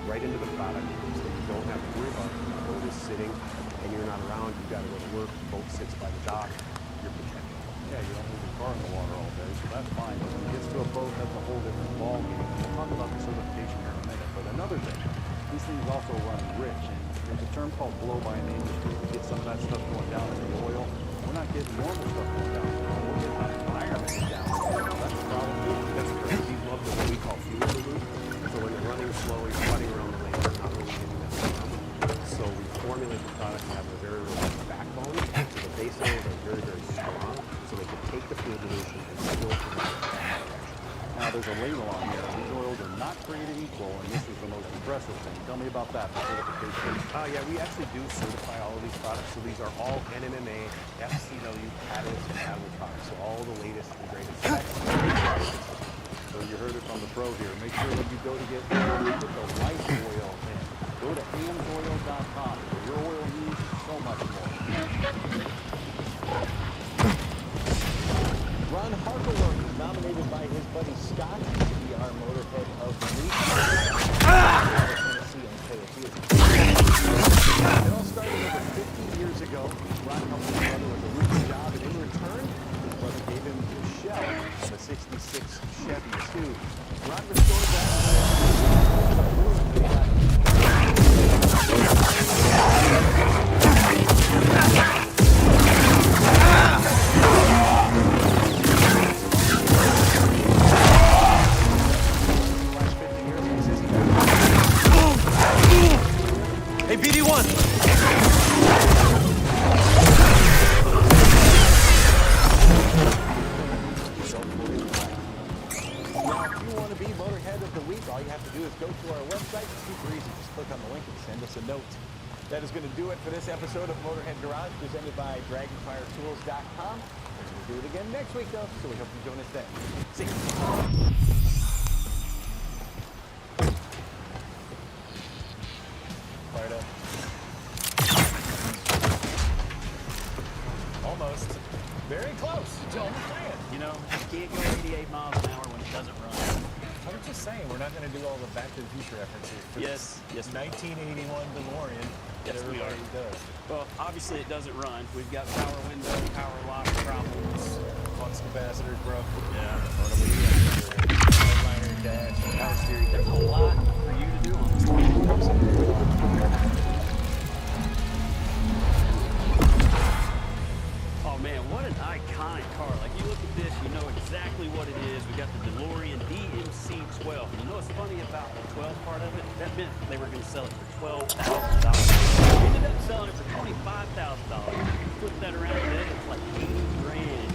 right into the product, so you don't have to worry about it. The boat is sitting, and you're not around. You got to go to work. The boat sits by the dock. You're protected. Yeah, you don't move your car in the water all day, so that's fine. But when it gets to a boat, that's a whole different ballgame. We'll talk about the certification here in a minute. But another thing, these things also run rich. And there's a term called blow-by in the industry. We get some of that stuff going down in the oil. We're not getting normal stuff going down. We're getting the environment down. That's a problem too. That's correct. These love the what we call fuel dilute. So when they're running slow, you're running around the lane, you're not really getting that around. So we formulate the product to have a very robust backbone. So the base oils are very, very strong. So they can take the fuel dilution and still provide that direction. Now there's a label on here. These oils are not created equal, and this is the most impressive thing. Tell me about that, the certification. Yeah, we actually do certify all of these products. So these are all NMMA, FCW, catalyst compatible products. So all the latest and greatest specs. So you heard it from the pro here. Make sure when you go to get oil, you put the right oil in. Go to amsoil.com for your oil needs so much more. Ron Harkleworth is nominated by his buddy Scott to be our motorhead of the week. It all started over 50 years ago. Ron helped his brother with a roofing job, and in return, his brother gave him the shell of a 66 Chevy 2. Ron restored that. Hey, BD1! Motorhead of the week, all you have to do is go to our website. It's super easy. Just click on the link and send us a note. That is going to do it for this episode of Motorhead Garage, presented by DragonFireTools.com. We'll do it again next week, though, so we hope you join us then. See you. Fired up. Almost. Very close. It's almost playing. You know, you can't go 88 miles an hour when it doesn't run. I was just saying, we're not going to do all the Back to the Future references. Yes, 1981 DeLorean. Yes, we are. Does. Well, obviously it doesn't run. We've got power window, power lock problems. Flux capacitors, bro. Yeah. Headliner dash. Power steering. There's a lot for you to do on this thing. Oh man, what an iconic car. Like you look at this, you know exactly what it is. We got the DeLorean DMC-12. You know what's funny about the 12 part of it? That meant they were going to sell it for $12,000. They ended up selling it for $25,000. Flip that around today, it's like 80 grand.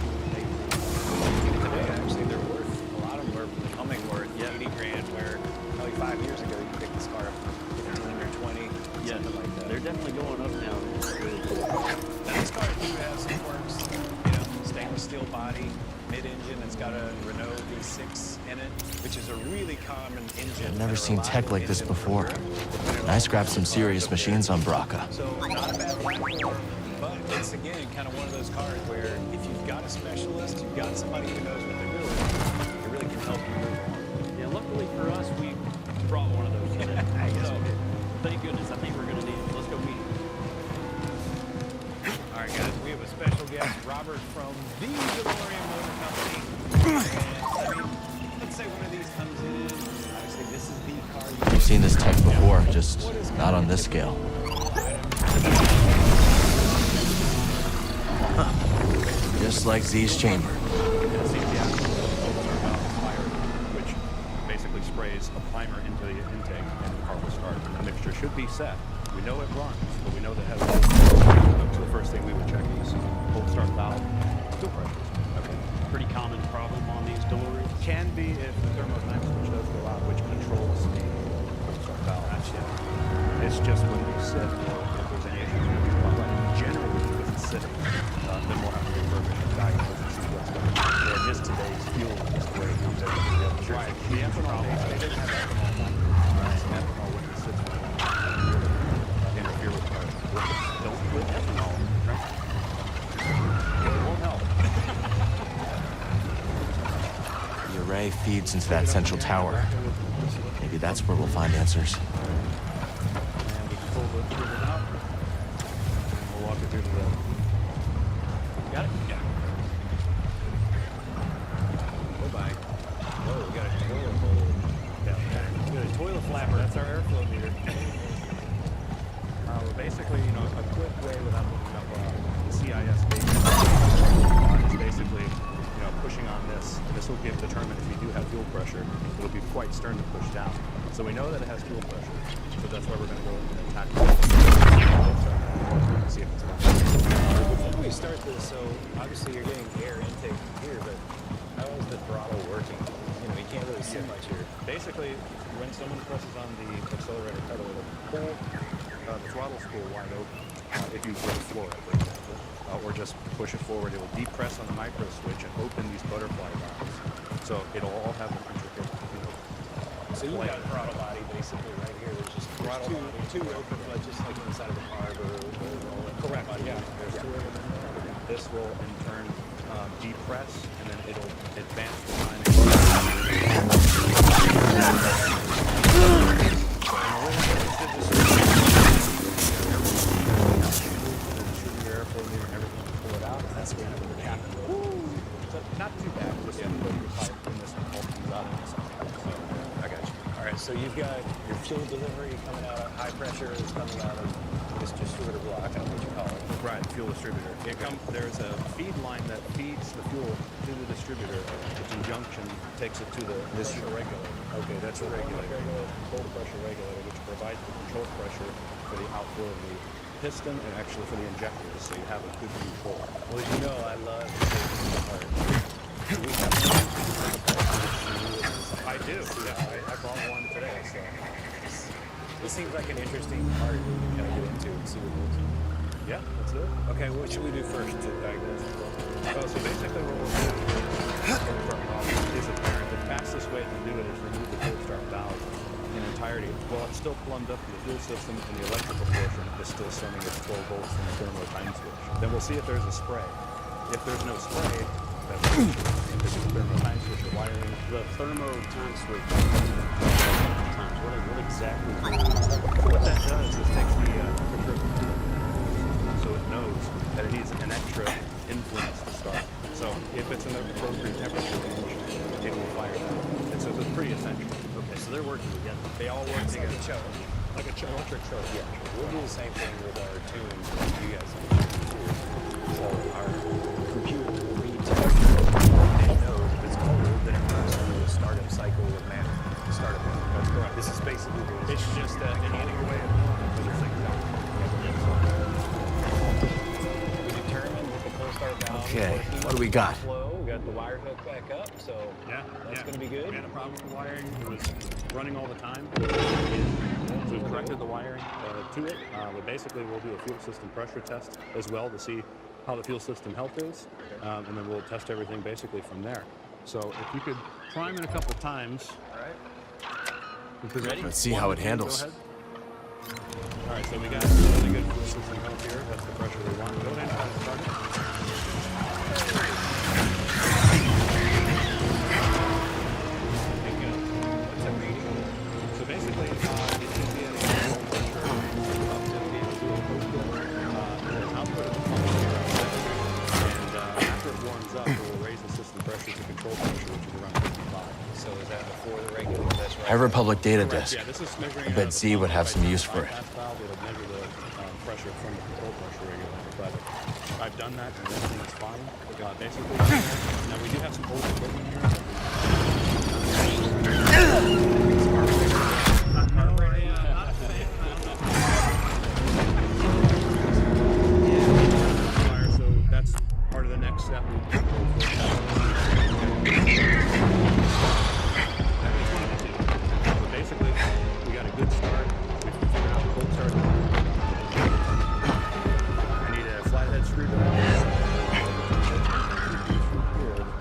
Today, actually, they're worth, a lot of them are becoming worth 80 grand, where probably 5 years ago, you could pick this car up for 15 or 20, something like that. They're definitely going up now. It's really cool. Now, this car do have some quirks, you know, stainless steel body, mid-engine. It's got a Renault V6 in it, which is a really common engine. I've never seen tech like this before. I scrapped some serious machines on Braca. So not a bad platform, but it's again kind of one of those cars where if you've got a specialist, you've got somebody who knows what they're doing, it really can help you move on. Yeah, luckily for us, we brought one of those today. So, thank goodness. I think we're going to need it. Let's go meet him. All right, guys, we have a special guest, Robert from the DeLorean Motor Company. And, I mean, let's say one of these comes in. Obviously, this is the car I've seen this tech before, just not on this scale. Huh. Just like Z's chamber. Which basically sprays a primer into the intake, and the car will start. The mixture should be set. We know it runs, but we know that it has so the first thing we would check is cold start valve, fuel pressure. Okay. Pretty common problem on these DeLoreans. Can be if the thermodynamic switch does go out, which controls the cold start valve. It's just when we sit or if there's any issues with the valve. Generally, if it's sitting, then we'll have to refurbish and diagnose and see what's going on. Yeah, just today's fuel is the way it comes out. Right. The ethanol, they didn't have ethanol. Some ethanol when it sits for a long time. Interfere with our don't put ethanol in the drink. It won't help. The array feeds into that central tower. Maybe that's where we'll find answers. And we can pull the out. And we'll walk it through to the... Got it? Yeah. Go by. Oh, we got a toilet bowl down there. We got a toilet flapper. That's our airflow meter. We're basically, you know, a quick way without looking up the CIS data is basically, you know, pushing on this. And this will determine if you do have fuel pressure. It'll be quite stern to push down. So we know that it has fuel pressure. So that's why we're going to go and attack it. See if it's fine. Before we start this, so obviously you're getting air intake here, but how is the throttle working? You know, you can't really see much here. Basically, when someone presses on the accelerator pedal, it'll pull the throttle spool wide open. If you put the floor, for example, or just push it forward, it will depress on the micro switch and open these butterfly valves. So it'll all have an intricate, you know. So you've got a throttle body basically right here. There's just two open, but just like inside of the carb or Correct. Yeah. There's two of them. This will in turn depress, and then it'll advance the timing. that's kind of the cap. So not too bad. Just in the pipe in this one. So I got you. All right, so you've got your fuel delivery coming out of high pressure is coming out of this distributor block. I don't know what you call it. Right, fuel distributor. There's a feed line that feeds the fuel to the distributor. The conjunction takes it to the regulator. Okay, that's a regulator. Cold pressure regulator, which provides the control pressure for the outflow of the piston and actually for the injectors, so you have a good control. Well, you know, I love the safety part. Do we have I do. Yeah, I bought one today. So this seems like an interesting part we can kind of get into and see what it is. yeah, let's do it. Okay, what should we do first to diagnose it? So basically what we'll do is apparent. The fastest way to do it is remove the cold start valve in entirety. Well, it's still plumbed up to the fuel system, and the electrical portion is still sending its 12 volts from the thermo time switch. Then we'll see if there's a spray. If there's no spray, that's the thermo time switch, the wiring. The thermo time switch. Times. What exactly? What that does is takes the temperature of the fuel, so it knows that it needs an extra influence to start. So if it's in the appropriate temperature range, it will fire that. And so it's pretty essential. Okay, so they're working together. They all work It's like together. a choke. Like a electric choke. Yeah, we'll do the same thing with our tunes that you guys have too. So our computer will read temperature and it knows if it's cold, then it moves through the startup cycle of manner. Startup manner. That's correct. This is basically the It's just an easier way of doing it. we determined that the cold start valve is Okay, working. what do we got? Flow. We got the wire hook back up, so that's going to be good. We had a problem with the wiring. It was running all the time. So we've corrected the wiring to it. But basically, we'll do a fuel system pressure test as well to see how the fuel system health is. And then we'll test everything basically from there. So if you could prime it a couple times. All right. Ready? Let's see how it handles. Go ahead. All right, so we got really good fuel system health here. That's the pressure we want. Go ahead and start it. What's that reading? So basically, it should be at a low pressure up to the output of the pump here. And after it warms up, it will raise the system pressure to control pressure, which is around 55. So is that before the regular? That's right. High Republic data Correct. disk. Yeah, this is measuring. I bet the Z pump would have right some now. use for it. Bypass valve, it'll measure the pressure from the control pressure regulator. But I've done that, and everything is fine. Basically, now we do have some old equipment here. So that's part of the next step. So basically, we got a good start. We figured out the cold start. I need a flathead screwdriver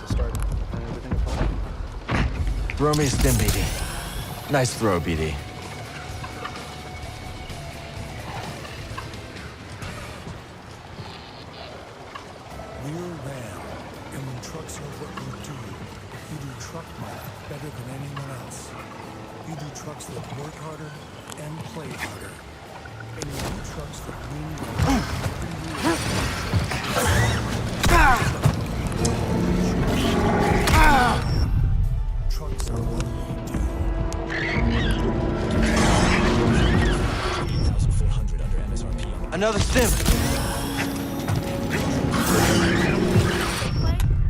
to start turning everything apart. Throw me a stim, BD. Nice throw, BD. We're Ram, and when trucks are what we do truck math better than anyone else. You do trucks that work harder and play harder. And you do trucks that win trucks are what we do. 8,400 under MSRP. Another stim.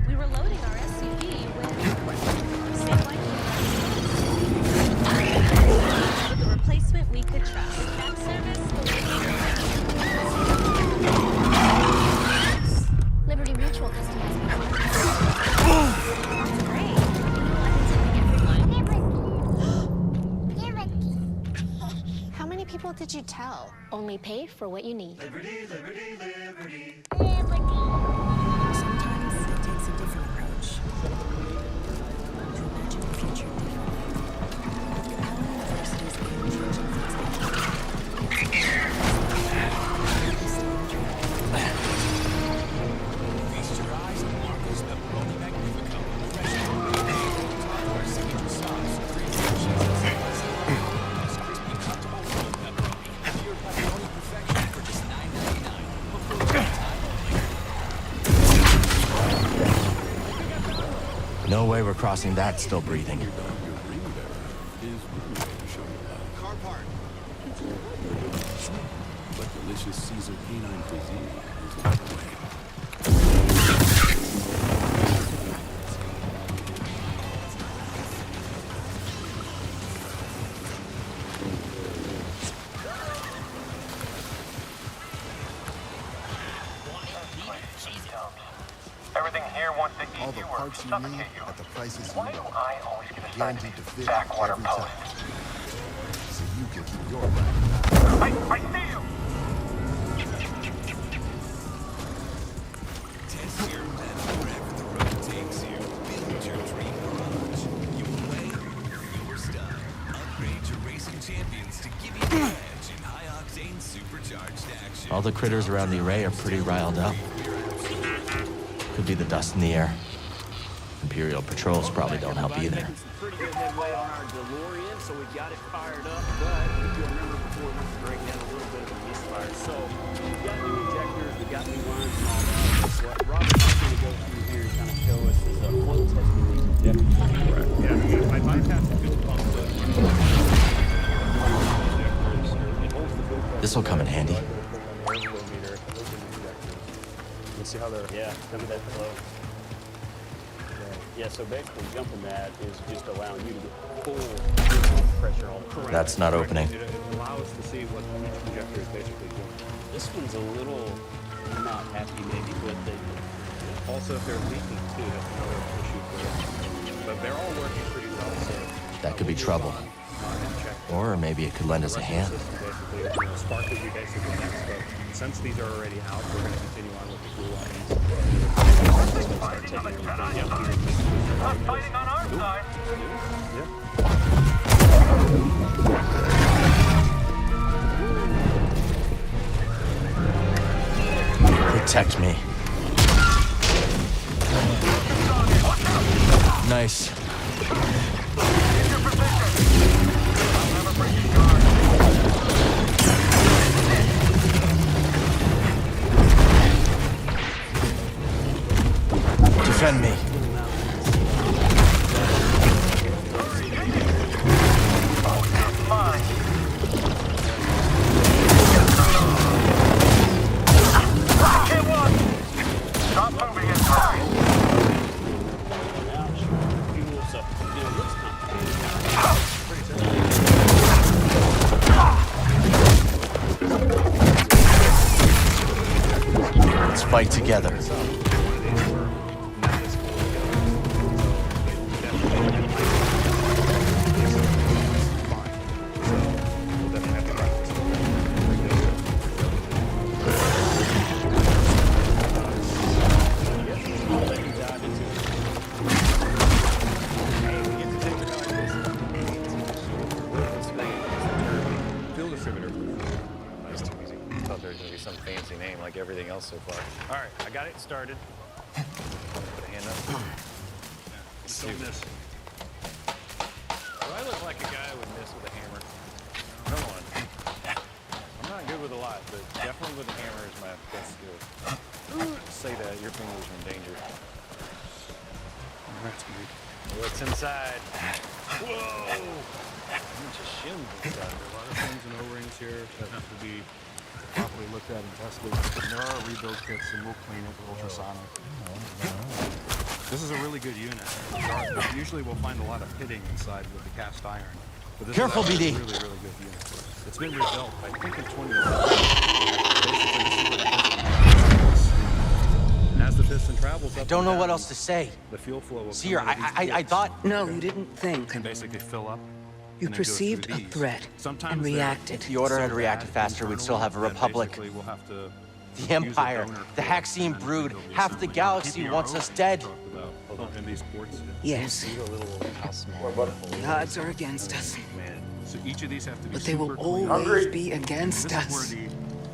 We were loading our SUV with the replacement we could trust. Back service. Liberty Mutual customized. Great. How many people did you tell? Only pay for what you need. Sometimes it takes a different approach to imagine the future differently. With Capella University's game-changing feast your eyes on Marco's pepperoni magnificum. Fresh our signature sauce, 3 cheeses, crispy comfortable pepperoni. Pure pepperoni perfection for just $9.99. Before time only. No way we're crossing that still breathing. Car park. But delicious Caesar canine cuisine is on the way. Everything here wants to All eat the you or parts you suffocate need you. at the prices you Why do know. I always get assigned to Guaranteed to these fit backwater every time. posts? So you can keep your back. I see you! Test your metal wherever the road takes you. Build your dream garage. Your way, your style. Upgrade your racing champions to give you the edge in high-octane supercharged action. All the critters around the array are pretty riled up. Could be the dust in the air. Imperial patrols probably don't help either. Making some pretty good headway on our DeLorean, so we got it fired up. But if you remember before this break, had a little bit of a misfire. So we got new injectors, we got new lines and all that. So what Robert's going to go through here and kind of show us is flow testing these injectors. Correct. Yeah. I bypassed the fuel pump, but It holds the fuel pressure. This'll come in handy. Airflow meter, those are the injectors. You can see how they're Yeah, some of that flow. Yeah, so basically jumping that is just allowing you to get full pressure on. Correct. That's not opening. it allows us to see what each injector is basically doing. This one's a little not happy maybe, but they Also, if they're leaking too, that's another issue for them. But they're all working pretty well, so That could be trouble. and check. Or maybe it could lend us a hand. Basically, spark would be basically next, but since these are already out, we're going to continue on with the cool lines. Not fighting on our side. Protect me. Nice. Defend me. Stop moving in time. fuel, so it looks complicated. Let's fight together. Fuel distributor. That's too easy. I thought there was going to be some fancy name like everything else so far. All right, I got it started. Put a hand up. Let's do this. I look like a guy who would miss with a hammer? Come on. I'm not good with a lot, but definitely with a hammer is my best skill. Say that, your fingers are in danger. That's good. What's inside? Whoa! A bunch of shims inside. A lot of things and O-rings here that have to be properly looked at and tested. There are rebuild kits, and we'll clean it with ultrasonic. This is a really good unit. Usually we'll find a lot of pitting inside with the cast iron. But this Careful, is actually BD. a really, really good unit. It's been rebuilt, I think, in 2011. And as the piston travels up, I don't know and what down, else to say. the fuel flow will Seer, come out of these I pits thought... No, you didn't think. and basically fill up. You and then go through perceived a these. threat Sometimes and they're reacted. If the Order had so reacted bad faster, we'd still have a internally that republic. basically we'll have to The use a Empire, donor the for it, Haxian and then brood, they'll be half the assembling. galaxy PPR wants us we dead. talked about in these ports. Yes, See the little how small. the odds are against us, Man, so each of these have to be but they will super clean. always be This against is where us.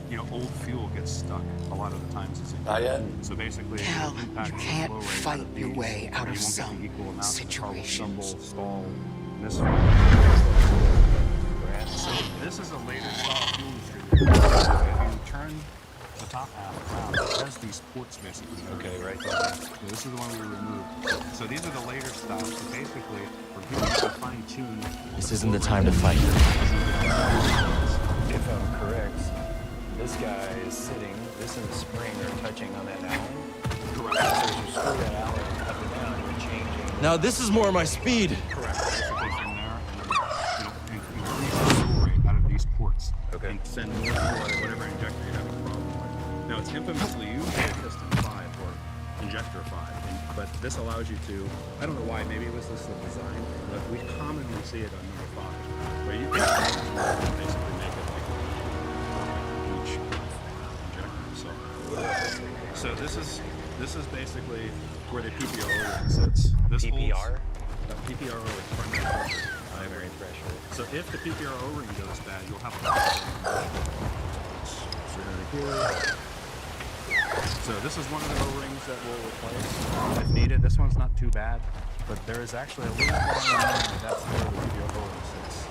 the old fuel gets stuck. A lot of the times it's in. Not yet. So basically, Cal, the impact you will can't flow right fight out of your these, way out or of you won't get some the equal amount. The car will stumble, situations. stall, miss. So this is a later style fuel distributor. If you turn the top half around, it has these ports basically. Okay, right there. So this is the one we removed. So these are the later styles. So basically, we're giving you a fine tune. This isn't the time to fight. If I'm correct, this guy is sitting, this and the spring are touching on that Allen. Correct. So as you screw that Allen up and down, you're changing. Now this is more my speed. Correct. Basically from there, increase the fuel rate out of these ports. Okay. And send more fuel to whatever injector you're having a problem with. Now it's infamously usually piston 5 or injector 5, but this allows you to, I don't know why, maybe it was this the design, but we commonly see it on number 5, where you can basically make it like each injector. So this is basically where the PPR ring sits. This PPR? PPR is primary pressure. So if the PPR O-ring goes bad, you'll have a So this is one of the O-rings that we'll replace if needed. This one's not too bad, but there is actually a little more in there. That's where the PPR O-ring sits.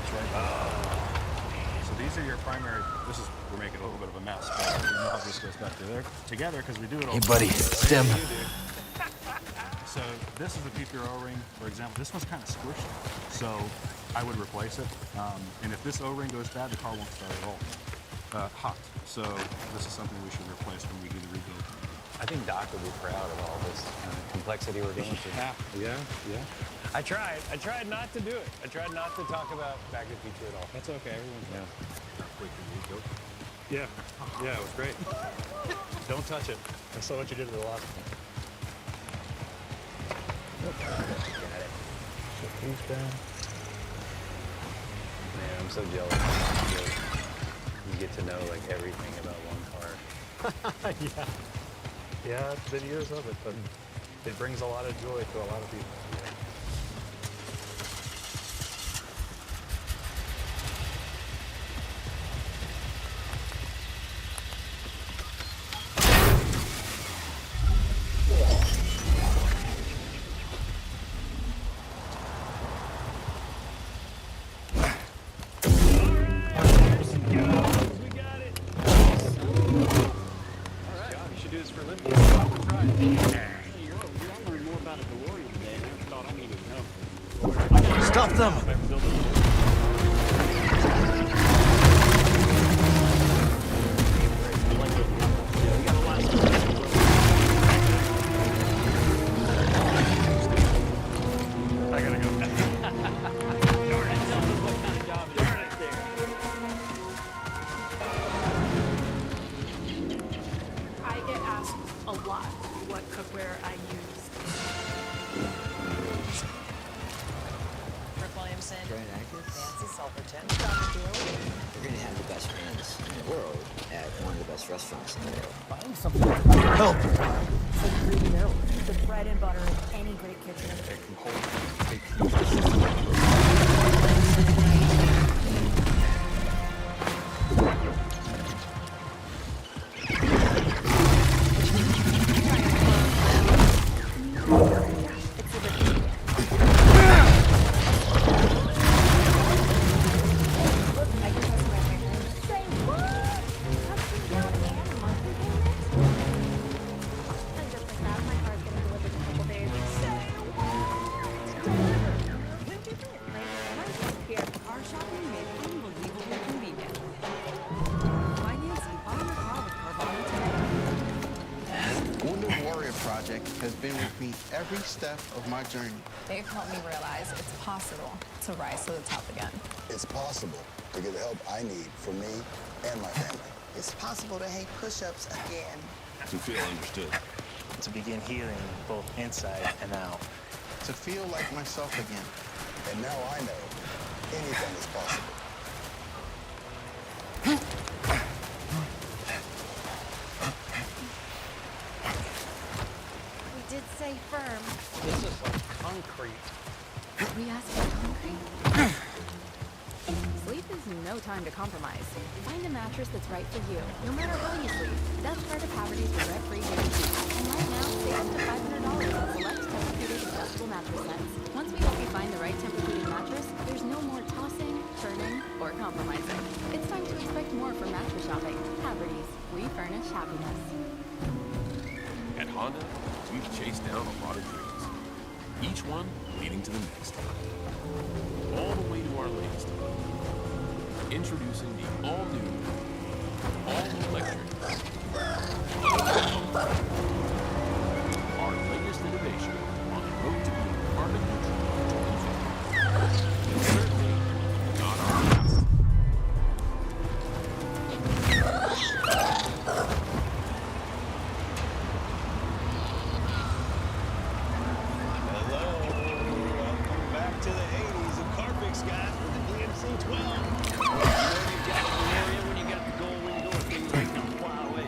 It's right there. So these are your primary. We're making a little bit of a mess, but you know how this goes back together because we do it all. Hey, buddy, stim. So this is the PPR O-ring, for example. This one's kind of squishy, so I would replace it. And if this O-ring goes bad, the car won't start at all. Hot. So this is something we should replace when we do the rebuild. I think Doc would be proud of all this complexity we're going through. Yeah. I tried not to do it. I tried not to talk about Back to the Future at all. That's okay. Everyone's Yeah, it was great. Don't touch it. I saw what you did to the last one. Man, I'm so jealous. You get to know like everything about one car. Yeah, it's been years of it, but it brings a lot of joy to a lot of people. Stop them! I gotta go. I get asked a lot what cookware I use. Rick Williamson. Very active. Nancy Silverton. You're going to have the best hands in the world at one of the best restaurants in the world. Buying something. Help! The bread and butter of any great kitchen. been with me every step of my journey. They've helped me realize it's possible to rise to the top again. It's possible to get the help I need for me and my family. It's possible to hang push-ups again. To feel understood. To begin healing both inside and out. To feel like myself again. And now I know anything is possible. We did say firm. This is like concrete. We asked for concrete? Sleep is no time to compromise. Find a mattress that's right for you, no matter how you sleep. That's part of Haverty's regret-free guarantee. And right now, save up to $500 on select Tempur-Pedic adjustable mattress sets. Once we help you find the right Tempur-Pedic mattress, there's no more tossing, turning, or compromising. It's time to expect more from mattress shopping. Haverty's, we furnish happiness. At Honda, we've chased down a lot of dreams, each one leading to the next, all the way to our latest. Introducing the all-new, all-electric, our latest innovation on the road to being carbon neutral. And certainly not our last. Hello, welcome back to the 80s of Carpix, guys, with the DMC-12. When you got the gold-wing door, things are going to fly away.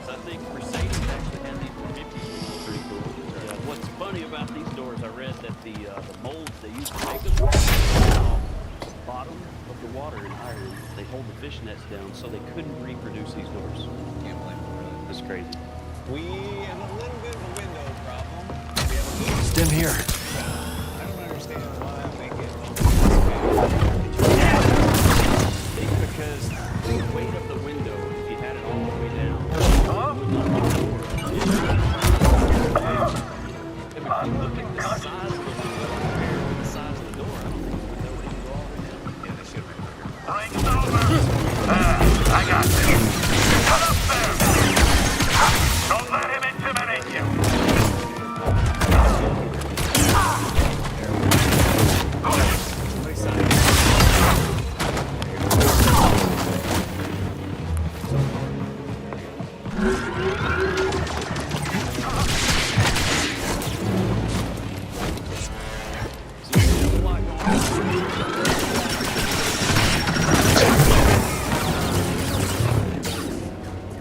So I think Mercedes actually had these for 50. Pretty cool. What's funny about these doors, I read that the molds they used to make them bottom of the water in iron, they hold the fish nets down, so they couldn't reproduce these doors. Can't blame them, really. That's crazy. We have a little bit of a window problem. It's dim here. I don't understand why they get Because the weight of the window, if you had it all the way down, if you look at the size of the window compared to the size of the door, I don't think the window would even go all the way down. Yeah, they should have been bigger. Break's over. I got this. Cut up there. Don't let him intimidate you.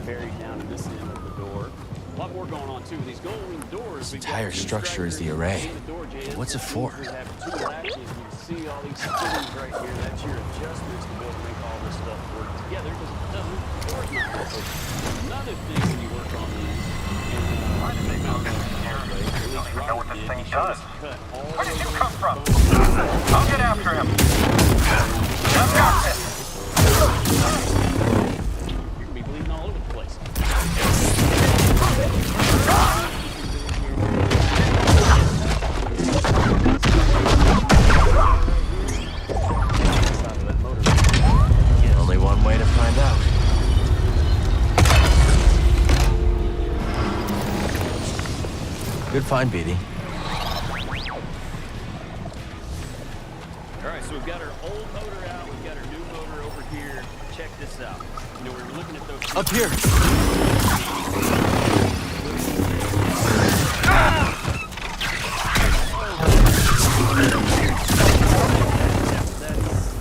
Buried down in this end of the door. A lot more going on too. These gold-wing doors. This entire structure is the array. What's it for? We have two latches. You can see all these fittings right here. That's your adjustments to be able to make all this stuff work together because it doesn't. The door's not perfect. Another thing when you work on these, Why did they build this here? I don't even know what this thing does. Where did you come from? I'll get after him. I've got this. You're gonna be bleeding all over the place. Only one way to find out. Good find, BD. All right, so we've got our old motor out. We've got our new motor over here. Check this out. You know, we were looking at those. Up here. That's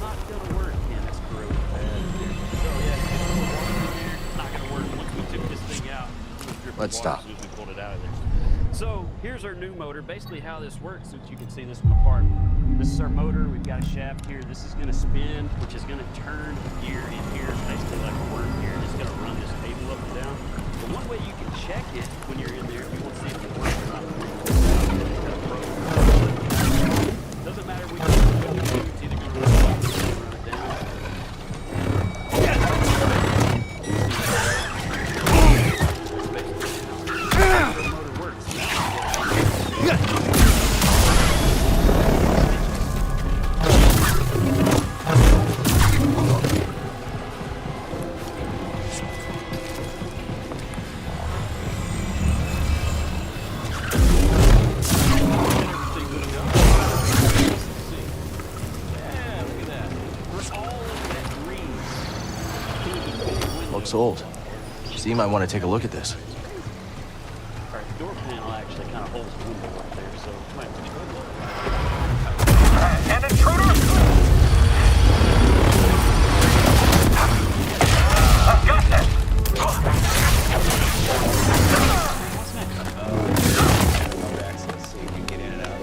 not gonna work. Yeah, that's corroded. So yeah, it's not gonna work. Once we took this thing out, it was dripping Let's water stop. as soon as we pulled it out of there. So here's our new motor. Basically how this works, since you can see this one apart. This is our motor. We've got a shaft here. This is gonna spin, which is gonna turn the gear in here. It's basically like a worm here. It's gonna run this table up and down. But one way you can check it when you're in there, if you want to see if it works or not, doesn't matter which one you do, it's either gonna run up or run it down. looks old. So you might want to take a look at this. All right, the door panel actually kind of holds the window right there, so you might want to go look. An intruder! I've got this! Remote access, so you can get in and out.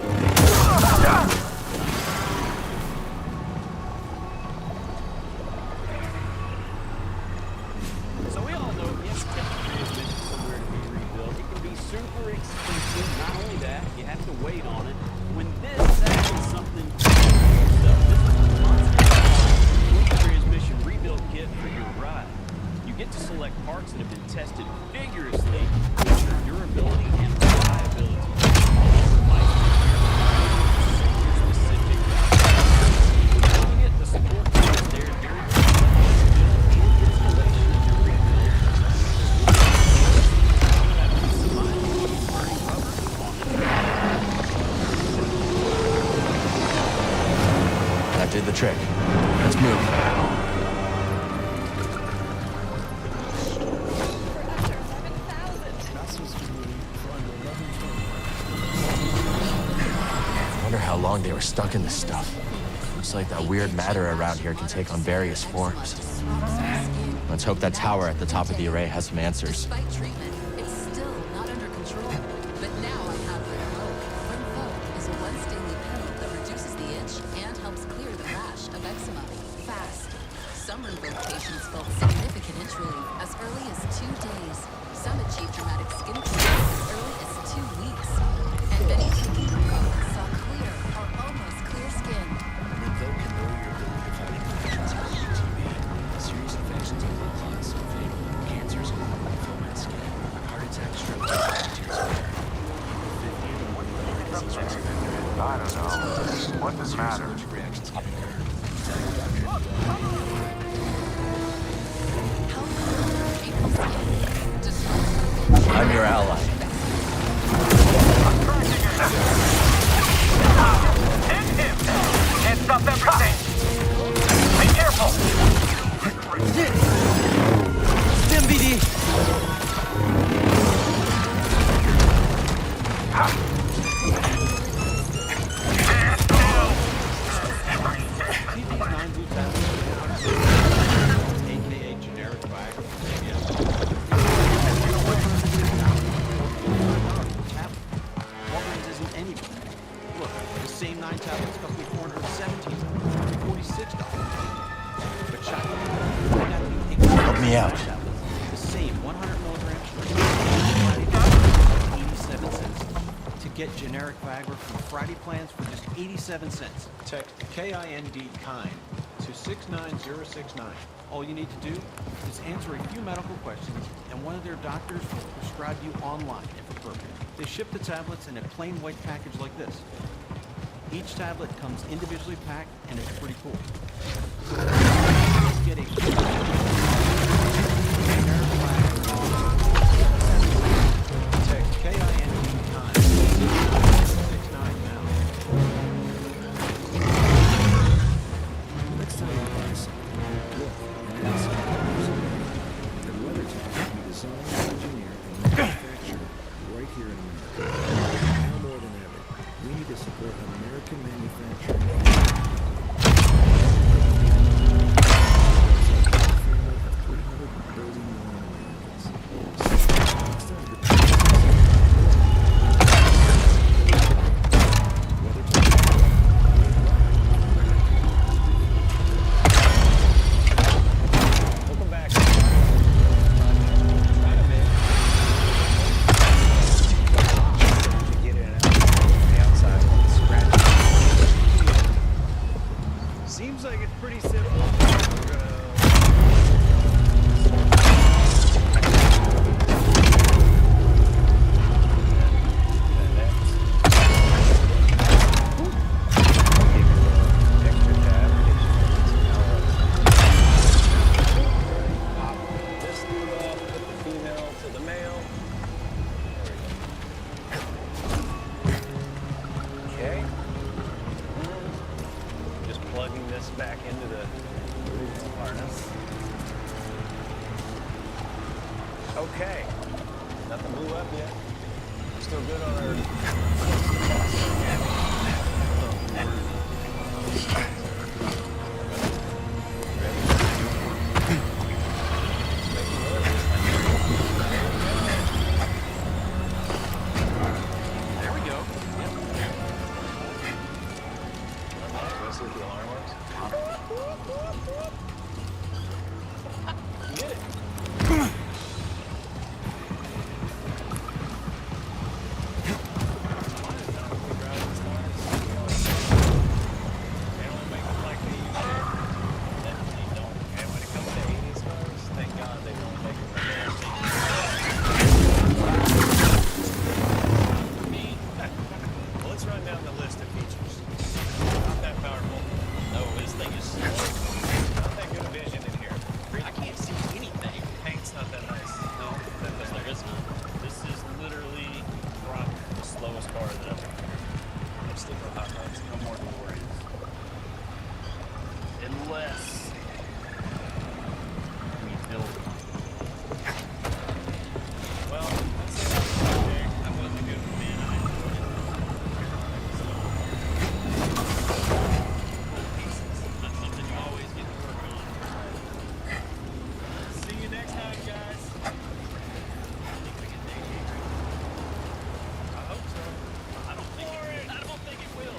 So we all know if you have to take the transmission somewhere to be rebuilt, it can be super expensive. Not only that, you have to wait on it. When this is actually something yourself, this is a complete transmission rebuild kit for your ride. You get to select parts that have been tested vigorously to ensure durability and reliability. Specific. You get the support kits there during installation of your rebuild. That did the trick. Let's move. I wonder how long they were stuck in this stuff. Looks like that weird matter around here can take on various forms. Let's hope that tower at the top of the array has some answers. Despite treatment, it's still not under control. But now I have Rinvoq. Rinvoq is a once-daily pill that reduces the itch and helps clear the rash of eczema fast. Some Rinvoq patients felt significant itch relief as early as 2 days. Some achieved dramatic skin clear as early as 2 weeks. And many taking Rinvoq saw clear or almost clear skin. Rinvoq can lower your ability to fight infections like TB, serious infections of blood clots, fatal, cancers, lymphoma, skin, heart attack, stroke, tears of hair. I don't know. What does matter? Reactions can occur. Tell your doctor if you are. I'm your ally. Hit him! Can't stop everything! Be careful! Stim BD! AKA generic Viagra. Walgreens isn't anybody. Look, the same 9 tablets cost me $417, $46. But shot, Help me out. the same 100 milligrams for 87 cents. To get generic Viagra from Friday plans for just 87 cents. Text KIND KIND to 69069. All you need to do is answer a few medical questions, and one of their doctors will prescribe you online if appropriate. They ship the tablets in a plain white package like this. Each tablet comes individually packed, and it's pretty cool. Get a text KIND KIND 669 now. Next time you buy something, look and ask others. The leather tag can be designed, engineered, and manufactured right here in America. Now more than ever, we need to support American manufacturing. Okay. Nothing blew up yet. We're still good on our... There we go. Let's see if the alarm works. You did it. Let's run down the list of features. Not that powerful. No, this thing is slow. Not that good a vision in here. I can't see anything. Paint's not that nice. No, because there is none. This is literally the slowest car that I've ever. I'm sticking with hot rods. No more DeLoreans. Unless we build it. Well, let's say that's a project. I wasn't good with man. I enjoyed it. That's something you always get to work on. See you next time, guys. I hope so. I don't think it will.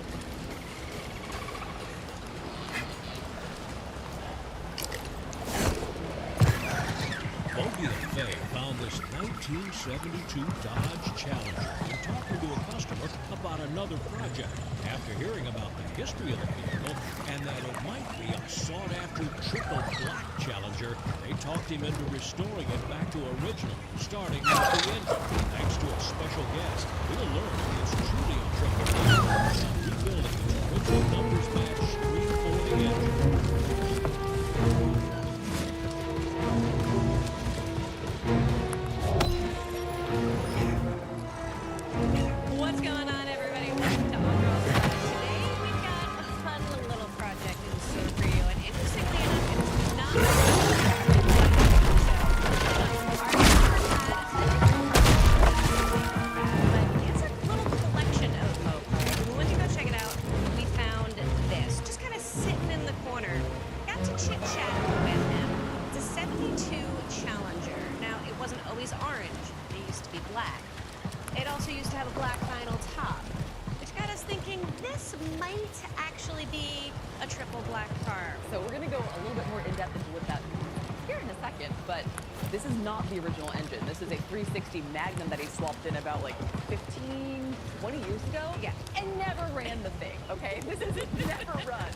Bogey and Faye found this 1972 Dodge Challenger and talking to a customer about another project. After hearing about the history of the vehicle and that it might be a sought-after triple black Challenger, they talked him into restoring it back to original, starting with the engine. Thanks to a special guest, we'll learn it's truly a triple black and rebuilding its original numbers match screen for the engine. What's going on, everybody? Welcome to On-Road Garage. Today, we've got a fun little project in store for you. And interestingly enough, it's not but it's a little collection of hope. We went to go check it out. We found this, just kind of sitting in the corner. Got to chit-chat with him. It's a 72 Challenger. Now, it wasn't always orange. It used to be black. It also used to have a black vinyl top, which got us thinking this might actually be a triple black car. So we're going to go a little bit more in-depth into what that means here in a second, but this is not the original engine. This is a 360 Magnum that he swapped in about like 15, 20 years ago. Yeah. And never ran the thing, okay? This is never run.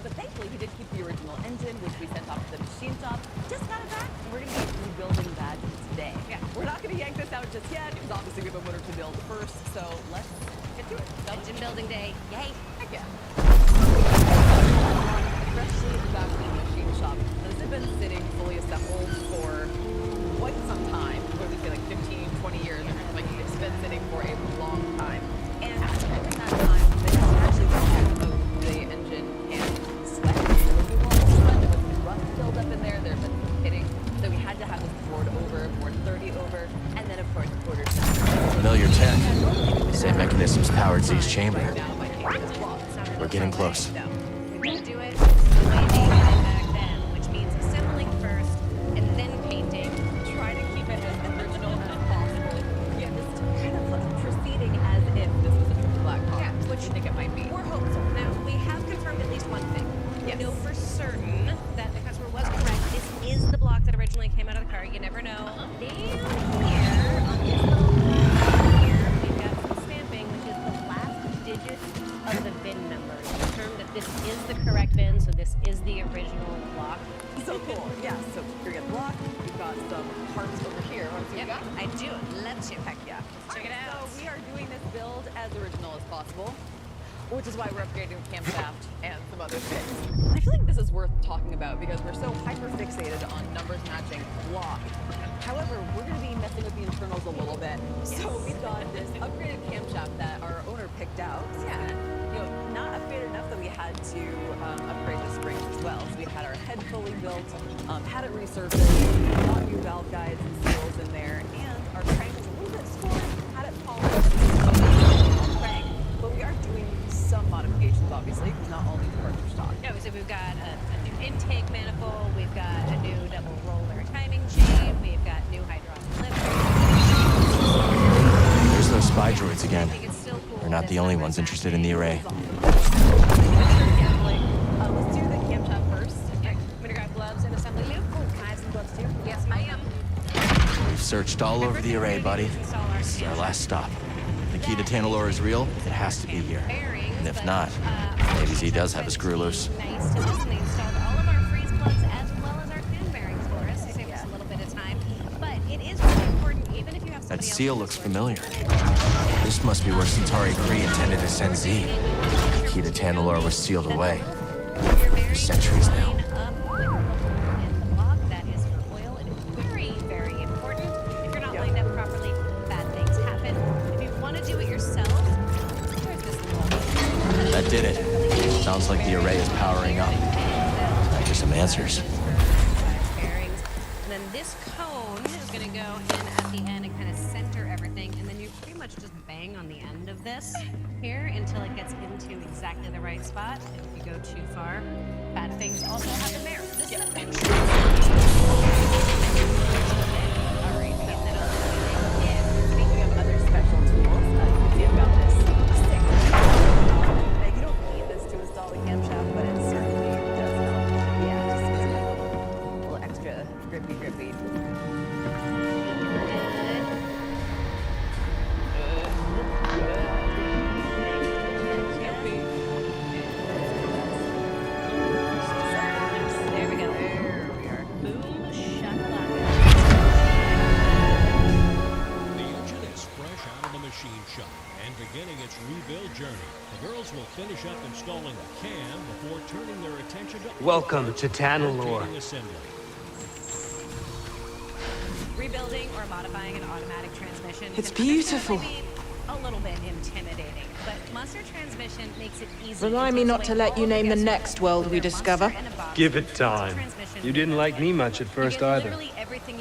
But thankfully he did keep the original engine, which we sent off to the machine shop. Just got it back. We're going to be rebuilding that today. Yeah. We're not going to yank this out just yet, because obviously we have a motor to build first, so let's get to it. Engine building day. Yay. Heck yeah. Freshly back in the machine shop. Those have been sitting fully assembled for quite some time. What would we say, like 15, 20 years? Like it's been sitting for a long time. And during that time, they actually went out of the engine and sweat. There was a lot of sweat. There was some rust build up in there. There's been some pitting. So we had to have this poured over, poured 30 over, and then of course ordered some. Familiar tech. Same mechanisms powered Z's chamber. We're getting close. We're going to do it the way they had it back then, which means assembling first and then painting. Try to keep it as original as possible. Yeah, this is kind of proceeding as if this was a triple black car. Yeah, Which you think it might be? We're hopeful. Now, we have confirmed at least one thing. Yes. We know for certain that the customer was correct. This is the block that originally came out of the car. You never know. Down here, on this little block here, we've got some stamping, which is the last digit of the VIN number. It's confirmed that this is the correct VIN, so this is the original block. So cool. Yeah, so here we got the block. We've got some parts over here. Want to see what we got? I do. Love to. Heck yeah. Check it out. So we are doing this build as original as possible, which is why we're upgrading the camshaft and some other things. I feel like this is worth talking about because we're so hyper fixated on numbers matching block. However, we're going to be messing with the internals a little bit. Yes. So we've got this upgraded camshaft that our owner picked out. Yeah. You know, not a complicated enough that we had to upgrade the springs as well. So we had our head fully built, had it resurfaced, bought new valve guides and seals in there, and our crank was a little bit scored, had it polished, crank. But we are doing some modifications, obviously, because not all these parts are stock. No, so we've got a new intake manifold, we've got a new double roller timing chain, we've got new hydraulic lifters. There's those spy droids again. They're not the only ones interested in the array. Let's do the camshaft first. Okay, I'm gonna grab gloves and assembly loop. Oh, can I have some gloves too? Yes, ma'am. We've searched all over the array, buddy. This is our last stop. The key to Tanalorr is real. It has to be here. And if not, maybe Z does have a screw loose. Nice to listen. They installed all of our freeze plugs as well as our pin bearings for us to save us a little bit of time. But it is really important, even if you have That somebody seal else looks familiar. This must be where Centauri Kree intended to send Z. The key to Tanalorr was sealed away. For centuries now. That is for oil. It is very, very important. If you're not lined up properly, bad things happen. If you want to do it yourself, there's this little That did it. Sounds like the array is powering up. Time for some answers. bearings. And then this cone is going to go in at the end and kind of center everything. And then you pretty much just bang on the end of this here until it gets into exactly the right spot. And if you go too far, bad things also happen there. This is a pinch. All right, speaking of other special tools, you can see I've got this stick. Now, you don't need this to install the camshaft, but it certainly does help. Yeah, just makes it a little extra grippy. There we go. There we are. Boom, shakalaka. The engine is fresh out of the machine shop and beginning its rebuild journey. The girls will finish up installing the cam before turning their attention to Welcome to Tanalorr. rotating assembly. Rebuilding or modifying an automatic transmission. It's can beautiful. understandably be a little bit intimidating, but Monster Transmission makes it easy. Remind me not to let you name the next world we discover. Give it time. You didn't like me much at first either.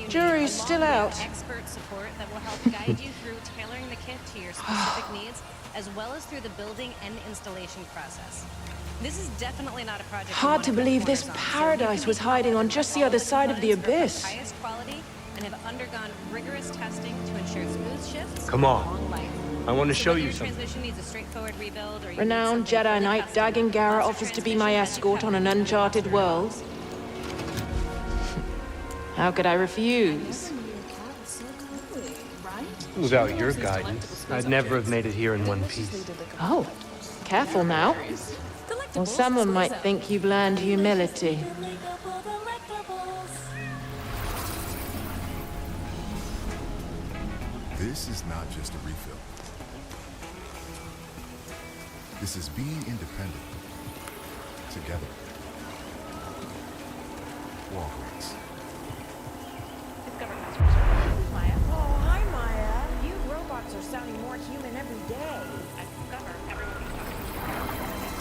Jury's still out. Expert support that will help guide you through tailoring the kit to your specific needs, as well as through the building and installation process. This is definitely not a project. you Hard wanna to cut believe corners this on, so you paradise can was be hiding on confident just the all other of side of the designs are abyss. highest quality and have undergone rigorous testing to ensure smooth shifts. Come on. Long life. I want to show Whether you your something. transmission needs a straightforward rebuild, or you need Renowned something Jedi fully Knight custom, Dagan Gera Monster offers to be my Transmission escort on an uncharted world. How could I refuse? Without your guidance, I'd never have made it here in one piece. Oh, careful now. Or someone might think you've learned humility. This is not just a refill. This is being independent. Together. Walgreens. Maya. Oh, hi, Maya. You robots are sounding more human every day. I discover everyone.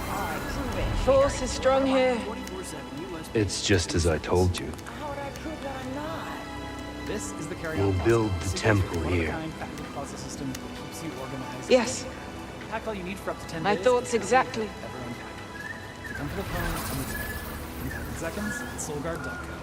All right, prove it. Force is strong here. It's just as I told you. How would I prove that I'm not? This is the We'll build the temple here. System keeps you organized. Yes. Pack all you need for up to 10 My days. thoughts exactly. Everyone pack. To come to the phone, I'm with you. In seconds, it's soulguard.com.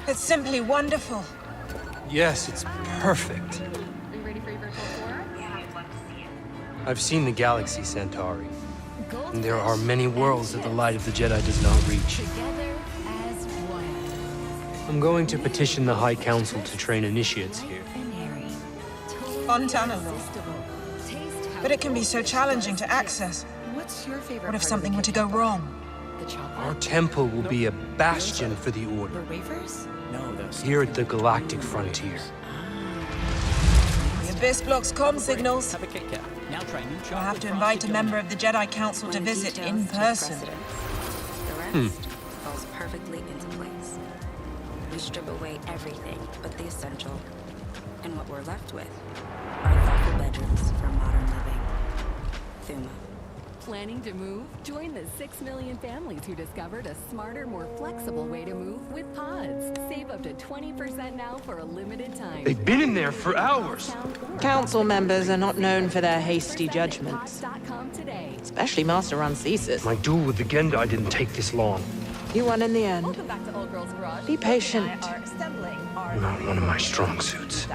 It's simply wonderful. Yes, it's perfect. Are you ready for your virtual tour? I've seen the galaxy, Centauri. And there are many worlds that the light of the Jedi does not reach. Together as one. I'm going to petition the High Council to train initiates here. On Tanalorr. But it can be so challenging to access. What's your favorite What if part something of were the to go wrong? The chocolate? Our temple will be a bastion for the Order. The wafers? No, those. Here at the galactic frontier. The Abyss blocks comm signals. Have a Kit Kat. Now try new chocolate. I'll have to invite a member of the Jedi Council to visit in person. The rest falls perfectly into place. We strip away everything but the essential, and what we're left with are thoughtful bedrooms for modern living. Thuma. Planning to move? Join the 6 million families who discovered a smarter, more flexible way to move with pods. Save up to 20% now for a limited time. They've been in there for hours. Council members are not known for their hasty judgments. Especially Master Rancesis. My duel with the Gendai didn't take this long. You won in the end. Welcome back to Old Girls Garage. Be patient. We are assembling our Not one of my strong suits.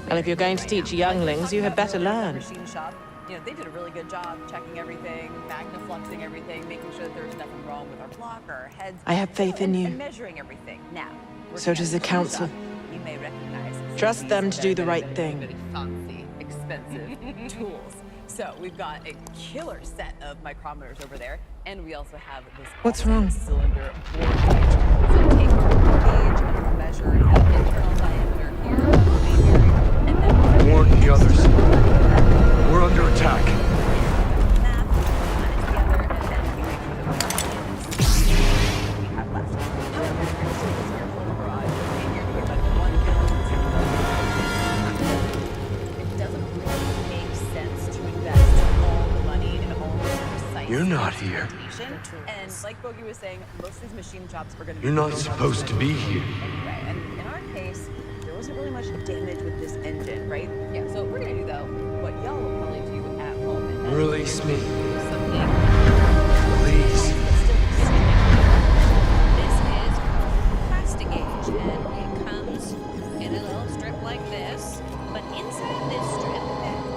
And if you're going to teach younglings, you had better learn. Machine shop. You know, they did a really good job checking everything, magnafluxing everything, making sure that there was nothing wrong with our block or our heads. I have faith in you. And measuring everything. Now, So does the council. you may recognize Trust them to do the right really thing. fancy, expensive tools. So we've got a killer set of micrometers over there, and we also have this What's awesome wrong? cylinder bore gauge. So take our bore gauge and we'll measure the internal diameter here, and then Warn the others. We're under attack. You're not here. And like Bogey was saying, most of these machine shops are going to be... You're not supposed to be here. Anyway, and in our case, there wasn't really much damage with this engine, right? Yeah, so what we're going to do, though, what y'all will probably do at home. And that's Release me. something. Please. This is plastic gauge, and it comes in a little strip like this. But inside this strip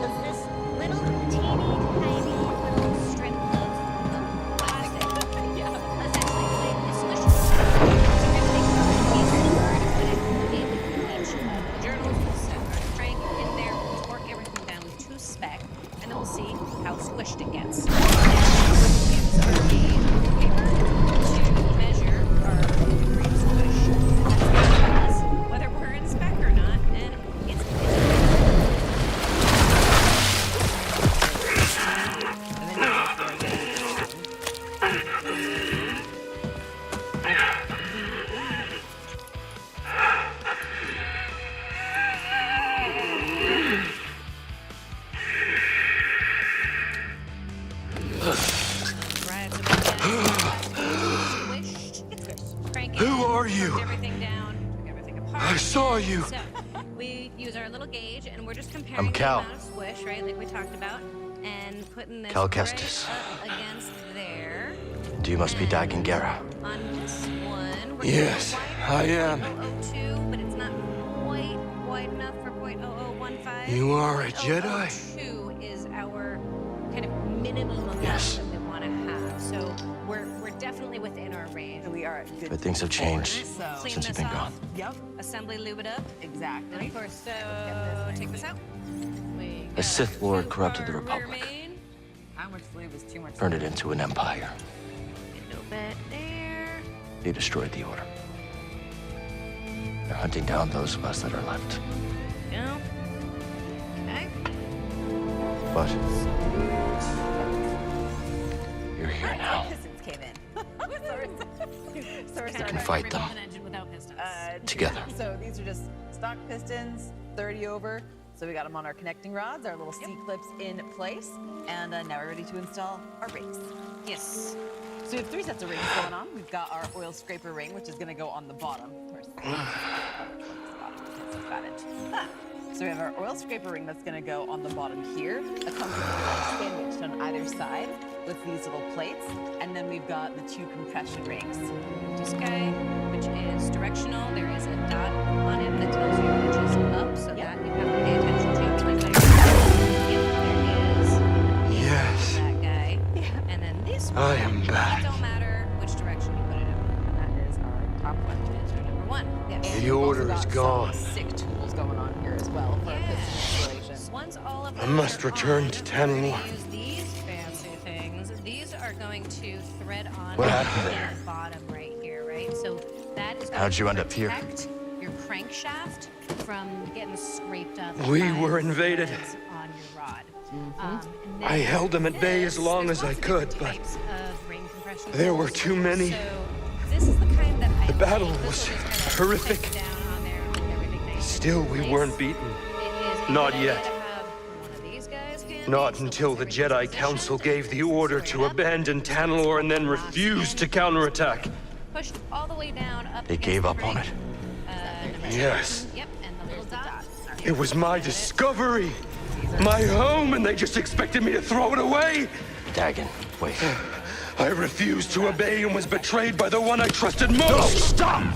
is this little teeny tiny little strip of plastic. Yeah, essentially like this squishes. So we're gonna take a piece of the bird and put it in each of the journals. We'll set our crank in there, we'll torque everything down to spec, and then we'll see how squished it gets. Use our gauge paper to measure our degree of squish. That's gonna tell us whether we're in spec or not, and it's Who are you? everything down, took everything apart. I saw you. So we use our little gauge, and we're just comparing I'm the Cal. amount of squish, right, like we talked about, and putting this Cal right Kestis. up against there. Do you must be Dagon Gera? On this one, we're Yes, I am. 0.002, but it's not quite wide enough for 0.0015. You are a Jedi? 0.002 is our kind of minimum amount Yes. that we want to have. So we're definitely within our range. We are at good But things have changed So clean since you've this been off. gone. Yep, Assembly lube it up. exactly. And of course, so take this out. We A got Sith Lord our corrupted the rear Republic. main. How much lube is too much? Turned it into an empire. A little bit there. They destroyed the Order. They're hunting down those of us that are left. Go. Okay. But you're here now. Pistons came in. Sorry. We can fight them together. So these are just stock pistons, 30 over. So we got them on our connecting rods, our little C-clips in place. And now we're ready to install our rings. Yes. So we have 3 sets of rings going on. We've got our oil scraper ring, which is going to go on the bottom. Where's the bottom? Got it. So we have our oil scraper ring that's going to go on the bottom here. It comes sandwiched on either side with these little plates. And then we've got the 2 compression rings. This guy, which is directional, there is a dot on it that tells you which is up, so that you have to pay attention to. There is Yes. that guy. And then this one, I am back. it don't matter which direction you put it in. And that is our top one. Is our number 1. Yes. And The order we've also is got gone. some sick tools going on here as well for our piston installation. Once all of I those must are return on, to we're tanning gonna one. use these fancy things. These are going going to thread on What happened there? the bottom right here, right? So that is going How'd you to end up here? protect your crankshaft from getting scraped up. We by were invaded. threads on your rod. And I then held them at bay as long there's as I lots of could, different but types of ring compression there were tools. too many. So this is the kind that I The battle like. This was will just kind of horrific. click down on there and hold everything nice Still, and we in weren't place. beaten. It is a Not good idea yet. to have one of these guys handy, Not so until once the everything's Jedi positioned, Council gave the order straight to up, abandon Tanalorr and then refused to counterattack. pushed all the way down up They against gave the up on crate. it. Yes. Yep, and the little dot. It was my discovery, my home, and they just expected me to throw it away. Dagon, wait. I refused to obey and was betrayed by the one I trusted most. No, stop!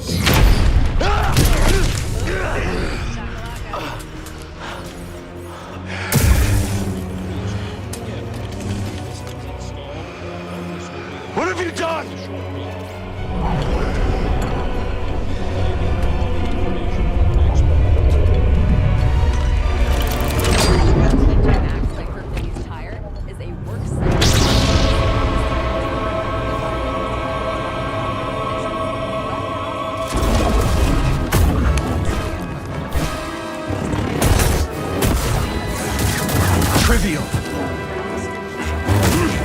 What have you done? Like Hercules tire is a work Trivial.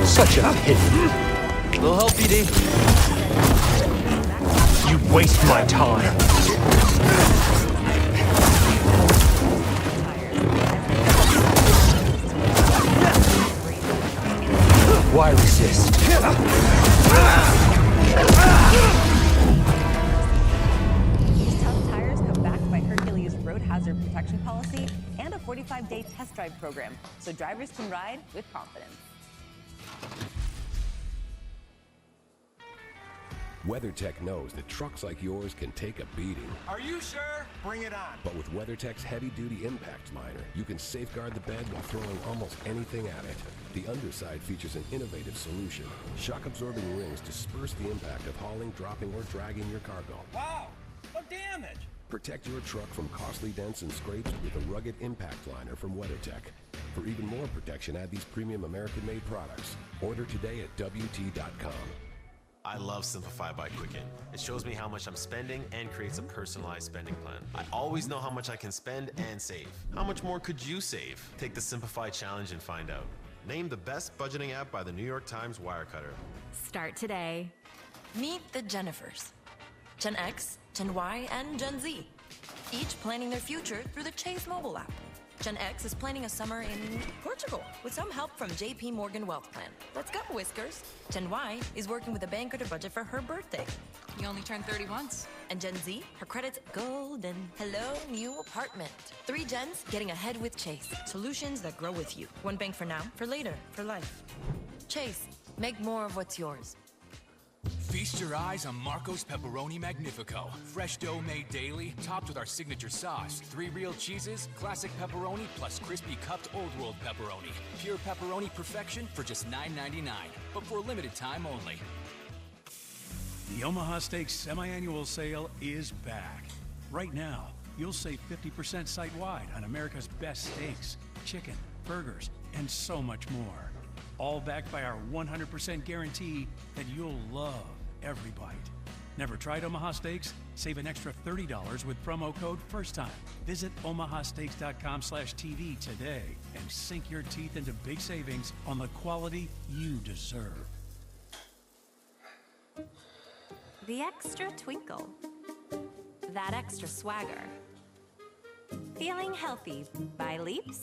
Such a pity. Little help, BD. You waste my time. Why resist? These tough tires come backed by Hercules' road hazard protection policy and a 45-day test drive program, so drivers can ride with confidence. WeatherTech knows that trucks like yours can take a beating. Are you sure? Bring it on. But with WeatherTech's heavy-duty impact liner, you can safeguard the bed while throwing almost anything at it. The underside features an innovative solution. Shock-absorbing rings disperse the impact of hauling, dropping, or dragging your cargo. Wow, no damage. Protect your truck from costly dents and scrapes with a rugged impact liner from WeatherTech. For even more protection, add these premium American-made products. Order today at WT.com. I love Simplify by Quicken. It shows me how much I'm spending and creates a personalized spending plan. I always know how much I can spend and save. How much more could you save? Take the Simplify challenge and find out. Named the best budgeting app by the New York Times Wirecutter. Start today. Meet the Jennifers. Gen X, Gen Y, and Gen Z. Each planning their future through the Chase mobile app. Gen X is planning a summer in Portugal with some help from JP Morgan Wealth Plan. Let's go, Whiskers. Gen Y is working with a banker to budget for her birthday. You only turned 30 once. And Gen Z, her credit's golden. Hello, new apartment. 3 gens getting ahead with Chase. Solutions that grow with you. One bank for now, for later, for life. Chase, make more of what's yours. Feast your eyes on Marco's Pepperoni Magnifico. Fresh dough made daily, topped with our signature sauce. 3 real cheeses, classic pepperoni, plus crispy cupped Old World pepperoni. Pure pepperoni perfection for just $9.99, but for a limited time only. The Omaha Steaks semi-annual sale is back. Right now, you'll save 50% site-wide on America's best steaks, chicken, burgers, and so much more. All backed by our 100% guarantee that you'll love every bite. Never tried Omaha Steaks? Save an extra $30 with promo code FIRSTTIME. Visit omahasteaks.com/TV today and sink your teeth into big savings on the quality you deserve. The extra twinkle. That extra swagger. Feeling healthy by Leaps?